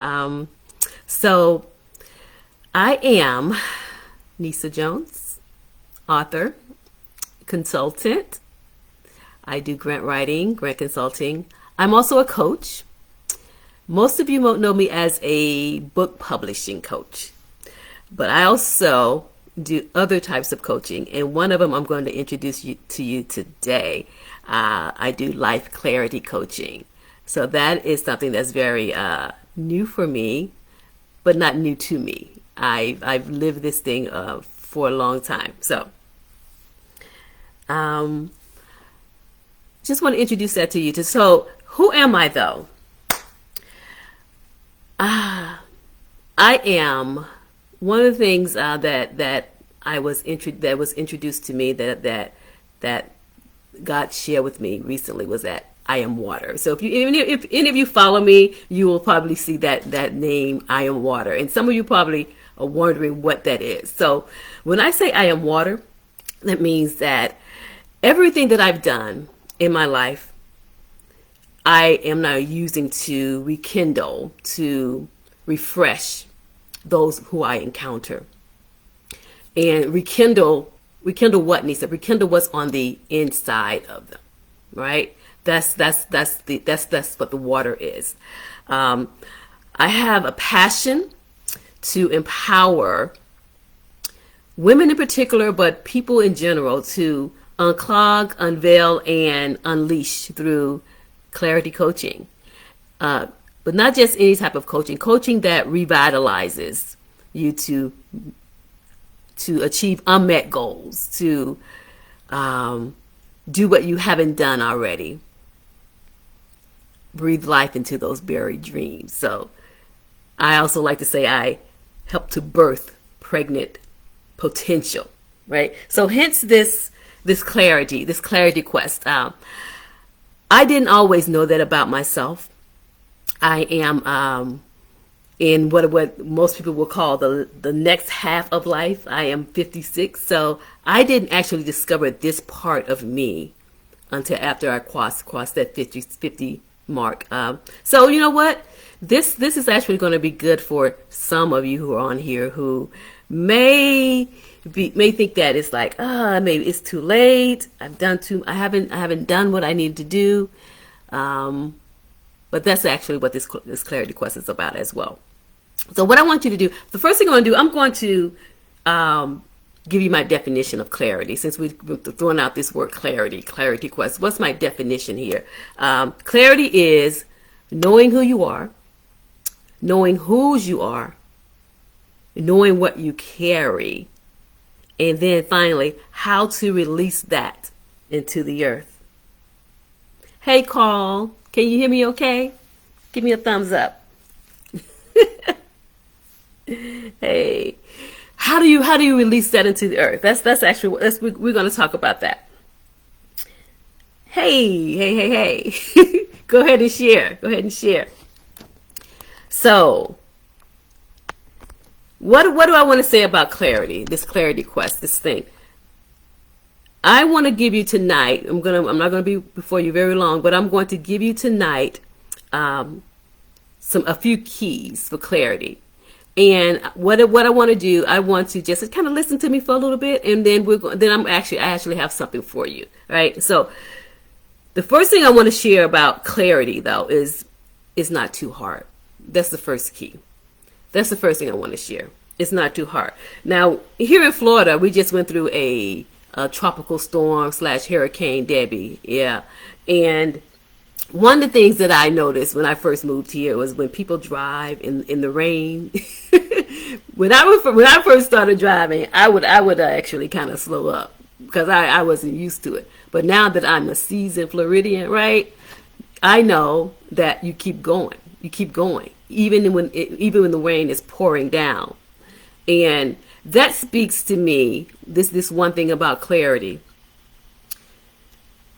Um, so I am C.Jones, author, consultant. I do grant writing, grant consulting. I'm also a coach. Most of you won't know me as a book publishing coach, but I also do other types of coaching, and one of them I'm going to introduce to you today. I do life clarity coaching. So that is something that's very new for me, but not new to me. I've lived this thing for a long time. So um, just want to introduce that to you. So who am I though? I am one of the things that that was introduced to me that God shared with me recently was that I am water. So if any of you follow me, you will probably see that name I am water, and some of you probably are wondering what that is. So when I say I am water, that means that everything that I've done in my life, I am now using to rekindle, to refresh those who I encounter. And rekindle what, Neysa? Rekindle what's on the inside of them, right? That's what the water is. I have a passion to empower women in particular, but people in general, to unclog, unveil, and unleash through clarity coaching. But not just any type of coaching that revitalizes you to achieve unmet goals, to do what you haven't done already, breathe life into those buried dreams. So I also like to say I help to birth pregnant potential, right? So hence this clarity quest. I didn't always know that about myself. I am in what most people will call the next half of life. I am 56, so I didn't actually discover this part of me until after I crossed that 50 mark. So you know what? This is actually going to be good for some of you who are on here who may think that it's like, maybe it's too late. I haven't done what I need to do. But that's actually what this clarity quest is about as well. So what I want you to do, the first thing I'm going to do, I'm going to give you my definition of clarity. Since we've thrown out this word clarity quest, what's my definition here? Clarity is knowing who you are, knowing whose you are, knowing what you carry, and then finally, how to release that into the earth. Hey, Carl, can you hear me okay? Give me a thumbs up. Hey, how do you release that into the earth? That's actually we're going to talk about that. Hey. Go ahead and share. So, what do I want to say about clarity? This clarity quest, this thing. I want to give you tonight. I'm not going to be before you very long, but I'm going to give you tonight a few keys for clarity. And what I want to do, I want to just kind of listen to me for a little bit, and then I actually have something for you, right? So the first thing I want to share about clarity, though, is it's not too hard. That's the first key. That's the first thing I want to share. It's not too hard. Now, here in Florida, we just went through a tropical storm / Hurricane Debbie. Yeah. And one of the things that I noticed when I first moved here was when people drive in the rain. when I first started driving, I would actually kind of slow up because I wasn't used to it. But now that I'm a seasoned Floridian, right, I know that you keep going. Even when the rain is pouring down. And that speaks to me, this one thing about clarity.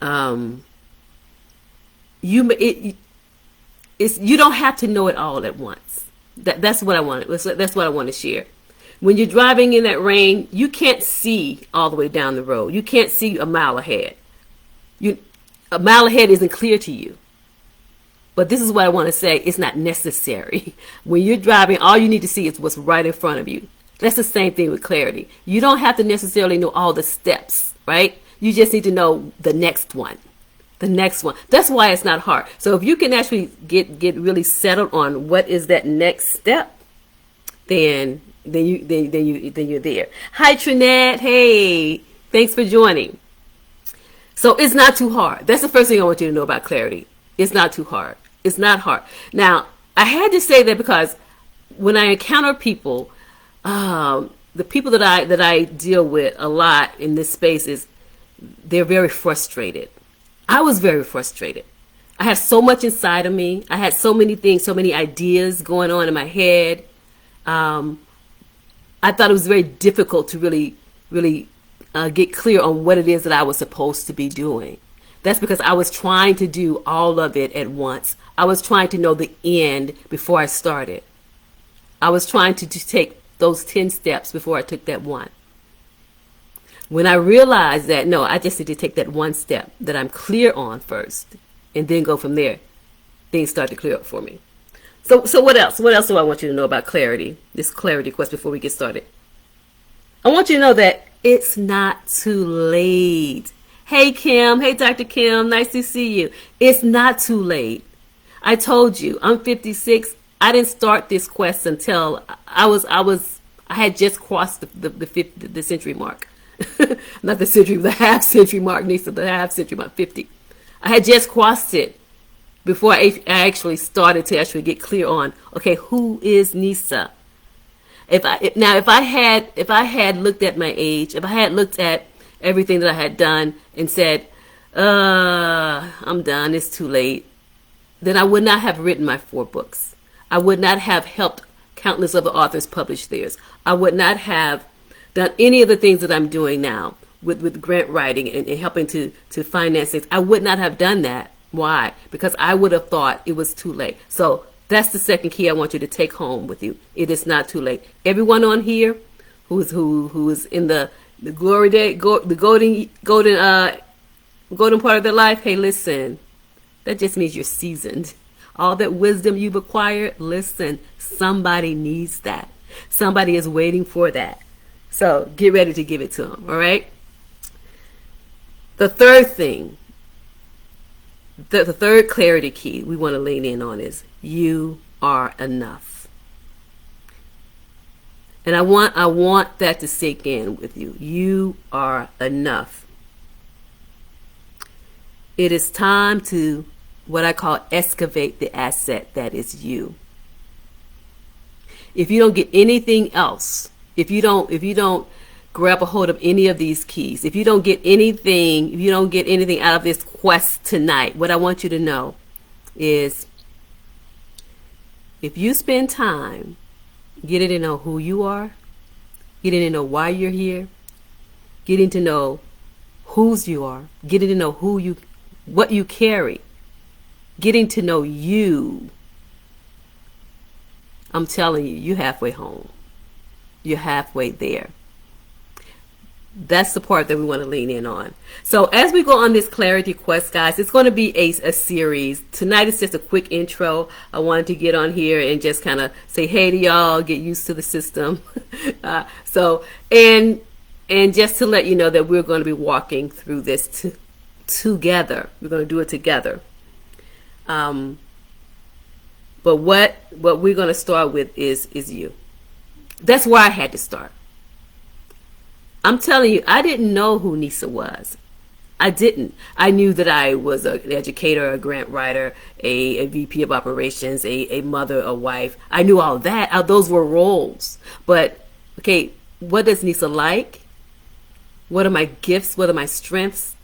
You don't have to know it all at once. That's what I want. That's what I want to share. When you're driving in that rain, you can't see all the way down the road. You can't see a mile ahead. A mile ahead isn't clear to you. But this is what I want to say. It's not necessary. When you're driving, all you need to see is what's right in front of you. That's the same thing with clarity. You don't have to necessarily know all the steps, right? You just need to know the next one. The next one. That's why it's not hard. So if you can actually get really settled on what is that next step, then you're there. Hi Trinette. Hey, thanks for joining. So it's not too hard. That's the first thing I want you to know about clarity. It's not too hard. It's not hard. Now, I had to say that because when I encounter people, the people that I deal with a lot in this space is they're very frustrated. I was very frustrated. I had so much inside of me. I had so many things, so many ideas going on in my head. I thought it was very difficult to really get clear on what it is that I was supposed to be doing. That's because I was trying to do all of it at once. I was trying to know the end before I started. I was trying to take those 10 steps before I took that one. When I realized that, no, I just need to take that one step that I'm clear on first and then go from there, things start to clear up for me. So what else? What else do I want you to know about clarity? This clarity quest before we get started. I want you to know that it's not too late. Hey, Kim. Hey, Dr. Kim. Nice to see you. It's not too late. I told you, I'm 56. I didn't start this quest until I had just crossed the century mark. Not the century, the half century mark, Neysa, the half century mark, 50. I had just crossed it before I actually started to actually get clear on, okay, who is Neysa? If I had looked at my age, if I had looked at everything that I had done and said, I'm done, it's too late, then I would not have written my 4 books. I would not have helped countless other authors publish theirs. I would not have done any of the things that I'm doing now with grant writing and helping to finance things. I would not have done that. Why? Because I would have thought it was too late. So that's the second key I want you to take home with you. It is not too late. Everyone on here who is in the glory day, the golden part of their life, hey, listen, that just means you're seasoned. All that wisdom you've acquired, listen, somebody needs that. Somebody is waiting for that. So get ready to give it to them, all right? The third thing, the third clarity key we want to lean in on is you are enough. And I want that to sink in with you. You are enough. It is time to what I call excavate the asset that is you. If you don't get anything else, if you don't grab a hold of any of these keys, if you don't get anything out of this quest tonight, what I want you to know is if you spend time getting to know who you are, getting to know why you're here, getting to know whose you are, getting to know what you carry, getting to know you, I'm telling you, you're halfway home. You're halfway there. That's the part that we want to lean in on. So as we go on this clarity quest, guys, it's going to be a series. Tonight is just a quick intro. I wanted to get on here and just kind of say hey to y'all, get used to the system. And just to let you know that we're going to be walking through this together. We're going to do it together. But what we're going to start with is you. That's where I had to start. I'm telling you, I didn't know who Neysa was. I didn't. I knew that I was an educator, a grant writer, a VP of operations, a mother, a wife. I knew all that. Those were roles. But, okay, what does Neysa like? What are my gifts? What are my strengths?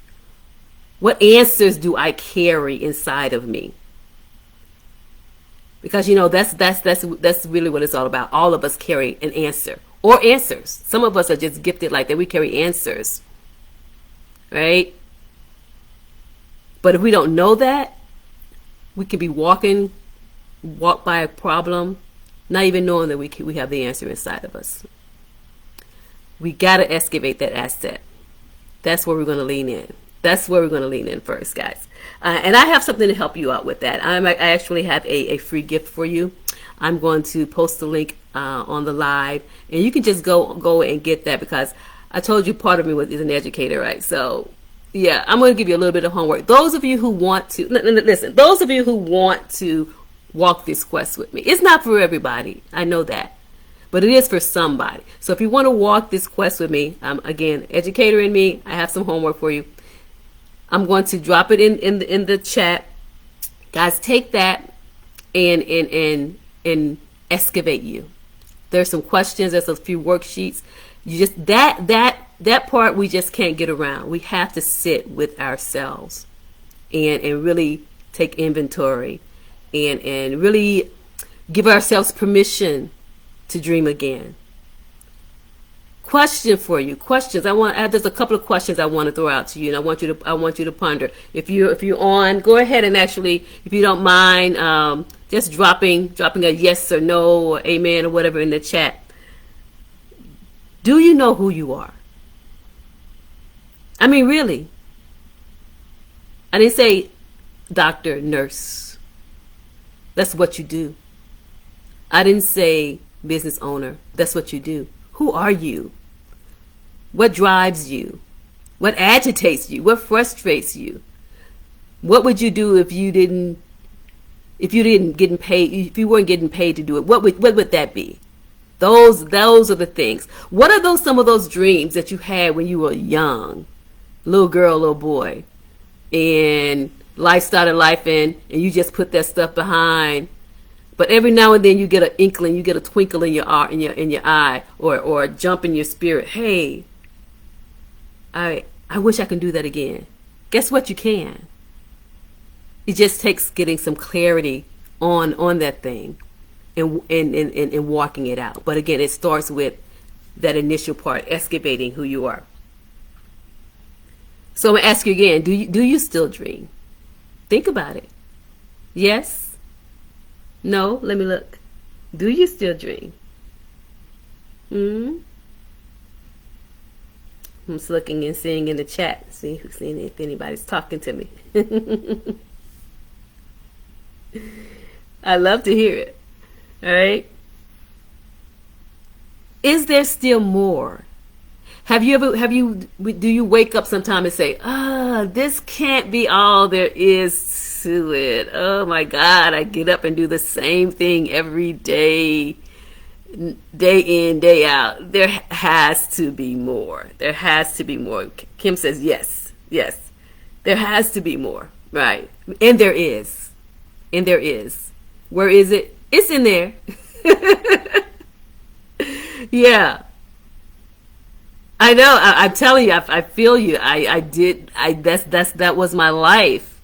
What answers do I carry inside of me? Because, that's really what it's all about. All of us carry an answer or answers. Some of us are just gifted like that. We carry answers, right? But if we don't know that, we could be walk by a problem, not even knowing that we have the answer inside of us. We got to excavate that asset. That's where we're going to lean in. That's where we're going to lean in first, guys. And I have something to help you out with that. I actually have a free gift for you. I'm going to post the link on the live, and you can just go and get that, because I told you part of me is an educator, right? So yeah, I'm going to give you a little bit of homework. Those of you who want to listen, those of you who want to walk this quest with me, it's not for everybody. I know that. But it is for somebody. So if you want to walk this quest with me, again, educator in me, I have some homework for you. I'm going to drop it in the chat. Guys, take that and excavate you. There's some questions, there's a few worksheets. You just that part we just can't get around. We have to sit with ourselves and really take inventory and really give ourselves permission to dream again. Question for you. Questions. There's a couple of questions I want to throw out to you, and I want you to ponder. If you're on, go ahead and actually, if you don't mind, just dropping a yes or no or amen or whatever in the chat. Do you know who you are? I mean, really. I didn't say doctor, nurse. That's what you do. I didn't say business owner. That's what you do. Who are you? What drives you? What agitates you? What frustrates you? What would you do if you weren't getting paid to do it? What would that be? Those are the things. What are some of those dreams that you had when you were young, little girl, little boy, and life started life and you just put that stuff behind? But every now and then you get an inkling, you get a twinkle in your eye, or a jump in your spirit. Hey, I wish I could do that again. Guess what? You can. It just takes getting some clarity on that thing and walking it out. But again, it starts with that initial part, excavating who you are. So I'm gonna ask you again: do you still dream? Think about it. Yes. No, let me look. Do you still dream? I'm just looking and seeing in the chat, seeing if anybody's talking to me. I love to hear it. All right. Is there still more? Do you wake up sometime and say, this can't be all there is to it. Oh my God, I get up and do the same thing every day, day in, day out. There has to be more. There has to be more. Kim says, yes. There has to be more, right? And there is. Where is it? It's in there. Yeah. I know. I'm telling you. I feel you. That was my life.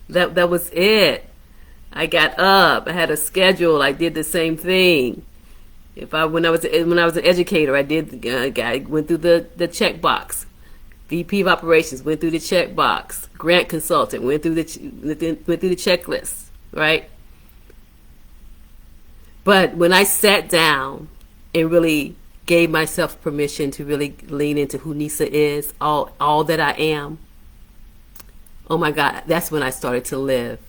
That was it. I got up. I had a schedule. I did the same thing. When I was an educator, I went through the check box. VP of operations went through the check box. Grant consultant went through the checklist. Right. But when I sat down and really gave myself permission to really lean into who Neysa is, all that I am, oh my God, that's when I started to live.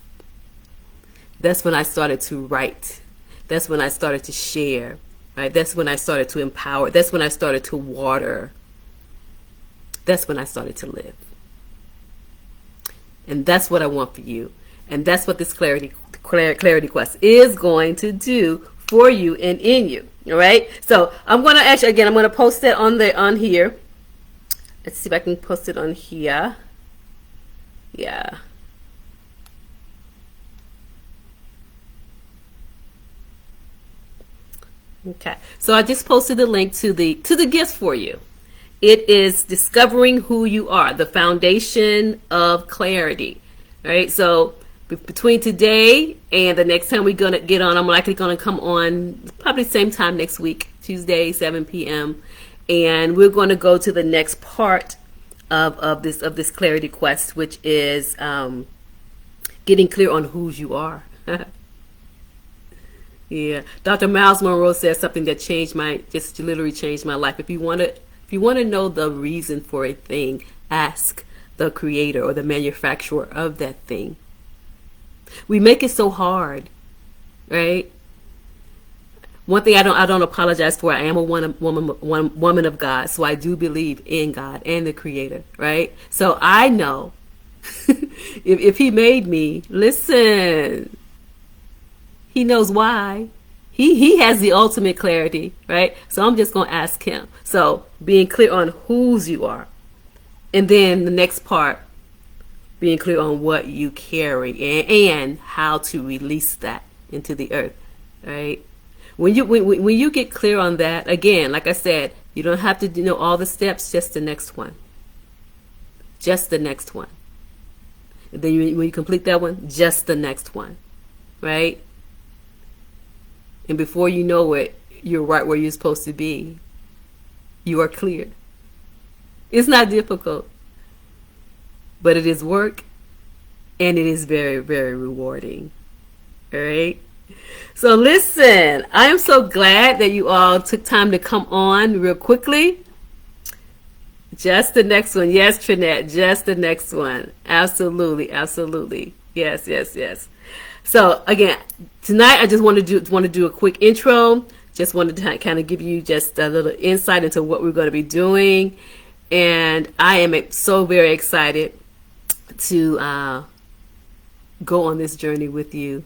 That's when I started to write. That's when I started to share, right? That's when I started to empower. That's when I started to water. That's when I started to live. And that's what I want for you. And that's what this clarity quest is going to do for you and in you. All right. So I'm going to post it on here. Let's see if I can post it on here. Yeah. Okay. So I just posted the link to the gifts for you. It is discovering who you are, the foundation of clarity. All right. So between today and the next time we're going to get on, I'm likely going to come on probably same time next week, Tuesday, 7 p.m. And we're going to go to the next part of this clarity quest, which is getting clear on who you are. Yeah. Dr. Miles Monroe says something that literally changed my life. If you want to know the reason for a thing, ask the creator or the manufacturer of that thing. We make it so hard, right? One thing I don't apologize for. I am a woman of God, so I do believe in God and the Creator, right? So I know if He made me, listen, He knows why. He has the ultimate clarity, right? So I'm just gonna ask Him. So being clear on whose you are, and then the next part, being clear on what you carry and how to release that into the earth, right? When you get clear on that, again, like I said, you don't have to know all the steps, just the next one. Just the next one. And then when you complete that one, just the next one, right? And before you know it, you're right where you're supposed to be. You are clear. It's not difficult, but it is work, and it is very, very rewarding, all right? So listen, I am so glad that you all took time to come on real quickly. Just the next one. Yes, Trinette, just the next one. Absolutely, absolutely. Yes, yes, yes. So again, tonight I just want to do a quick intro. Just wanted to kind of give you just a little insight into what we're going to be doing. And I am so very excited to go on this journey with you.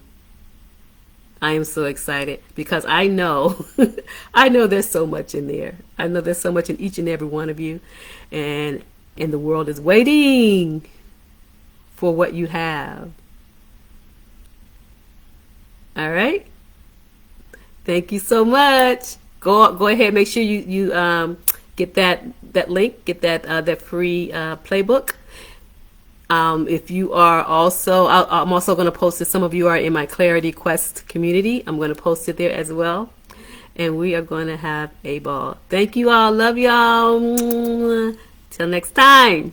I am so excited because I know, I know there's so much in there. I know there's so much in each and every one of you, and the world is waiting for what you have. All right. Thank you so much. Go ahead. Make sure you get that link. Get that free playbook. If you are also, I'm also going to post it. Some of you are in my Clarity Quest community. I'm going to post it there as well. And we are going to have a ball. Thank you all. Love y'all. Till next time.